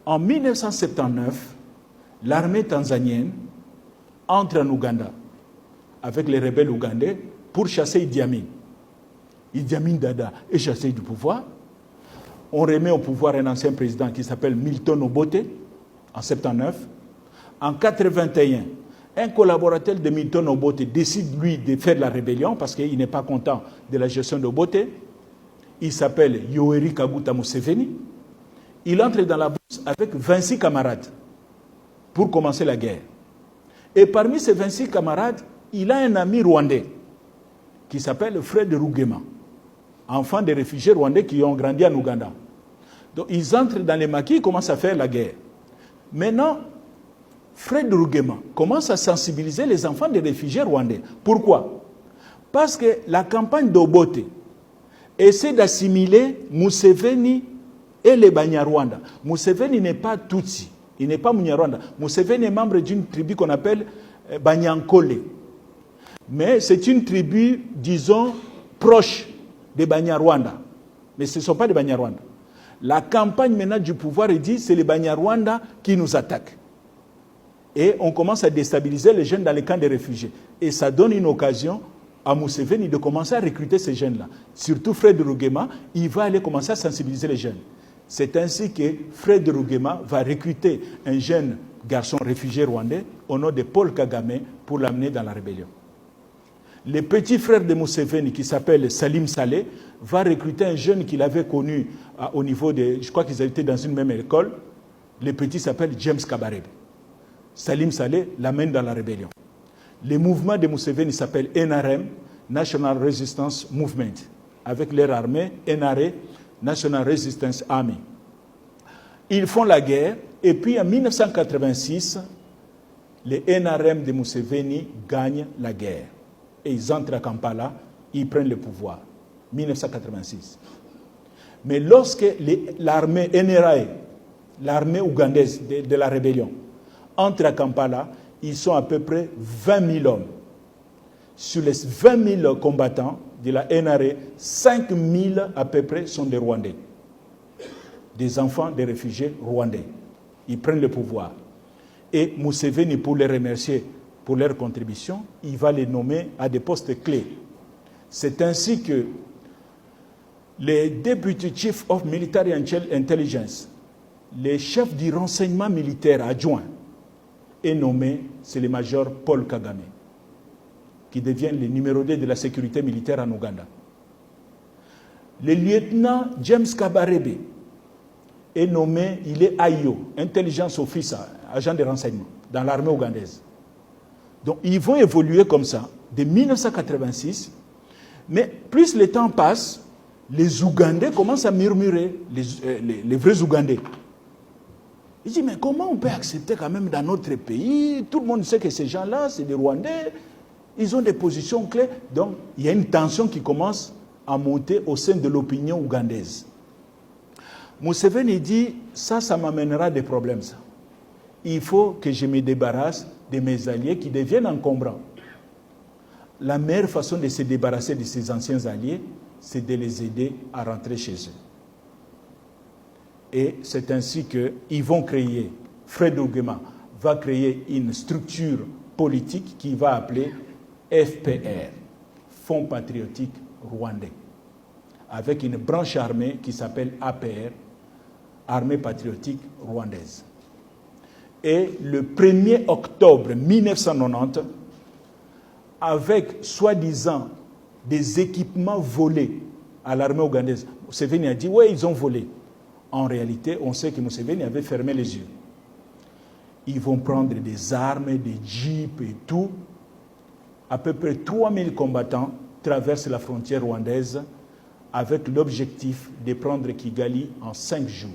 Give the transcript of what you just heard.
En 1979, l'armée tanzanienne entre en Ouganda avec les rebelles ougandais pour chasser Idi Amin. Idi Amin Dada est chassé du pouvoir. On remet au pouvoir un ancien président qui s'appelle Milton Obote en 79. En 81, un collaborateur de Milton Obote décide, lui, de faire la rébellion parce qu'il n'est pas content de la gestion d'Obote. Il s'appelle Yoweri Kaguta Museveni. Il entre dans la bourse avec 26 camarades pour commencer la guerre. Et parmi ces 26 camarades, il a un ami rwandais qui s'appelle Fred Rugema, enfant des réfugiés rwandais qui ont grandi en Ouganda. Donc ils entrent dans les maquis, ils commencent à faire la guerre. Maintenant, Fred Rugema commence à sensibiliser les enfants des réfugiés rwandais. Pourquoi? Parce que la campagne d'Obote essaie d'assimiler Museveni et les Banyarwanda. Museveni n'est pas Tutsi, il n'est pas Munyarwanda. Museveni est membre d'une tribu qu'on appelle Banyankole. Mais c'est une tribu, disons, proche des Banyarwanda. Mais ce ne sont pas des Banyarwanda. La campagne maintenant du pouvoir dit c'est les Banyarwanda qui nous attaquent. Et on commence à déstabiliser les jeunes dans les camps des réfugiés. Et ça donne une occasion à Museveni de commencer à recruter ces jeunes-là. Surtout Fred Rugema, il va aller commencer à sensibiliser les jeunes. C'est ainsi que Fred Rugema va recruter un jeune garçon réfugié rwandais au nom de Paul Kagame pour l'amener dans la rébellion. Le petit frère de Museveni, qui s'appelle Salim Saleh, va recruter un jeune qu'il avait connu au niveau de... Je crois qu'ils étaient dans une même école. Le petit s'appelle James Kabarebe. Salim Saleh l'amène dans la rébellion. Le mouvement de Museveni s'appelle NRM, National Resistance Movement, avec leur armée, NRA, National Resistance Army. Ils font la guerre, et puis en 1986, les NRM de Museveni gagnent la guerre. Et ils entrent à Kampala, ils prennent le pouvoir. 1986. Mais lorsque l'armée NRA, l'armée ougandaise de la rébellion, entre à Kampala, ils sont à peu près 20 000 hommes. Sur les 20 000 combattants de la NRA, 5 000 à peu près sont des Rwandais. Des enfants des réfugiés rwandais. Ils prennent le pouvoir. Et Museveni, pour les remercier pour leur contribution, il va les nommer à des postes clés. C'est ainsi que les Deputy Chief of Military Intelligence, les chefs du renseignement militaire adjoint, est nommé, c'est le major Paul Kagame, qui devient le numéro 2 de la sécurité militaire en Ouganda. Le lieutenant James Kabarebe est nommé, il est AIO, Intelligence Officer, agent de renseignement, dans l'armée ougandaise. Donc ils vont évoluer comme ça, de 1986, mais plus le temps passe, les Ougandais commencent à murmurer, les vrais Ougandais. Ils disent, mais comment on peut accepter quand même dans notre pays, tout le monde sait que ces gens-là, c'est des Rwandais, ils ont des positions clés. Donc il y a une tension qui commence à monter au sein de l'opinion ougandaise. Museveni dit, ça m'amènera des problèmes, ça. Il faut que je me débarrasse de mes alliés qui deviennent encombrants. La meilleure façon de se débarrasser de ces anciens alliés, c'est de les aider à rentrer chez eux. Et c'est ainsi qu'ils vont créer, Fred Rugema va créer une structure politique qui va appeler FPR, Fonds patriotique rwandais, avec une branche armée qui s'appelle APR, Armée patriotique rwandaise. Et le 1er octobre 1990, avec soi-disant des équipements volés à l'armée ougandaise, Museveni a dit, oui, ils ont volé. En réalité, on sait que Museveni avait fermé les yeux. Ils vont prendre des armes, des jeeps et tout. À peu près 3000 combattants traversent la frontière rwandaise avec l'objectif de prendre Kigali en 5 jours.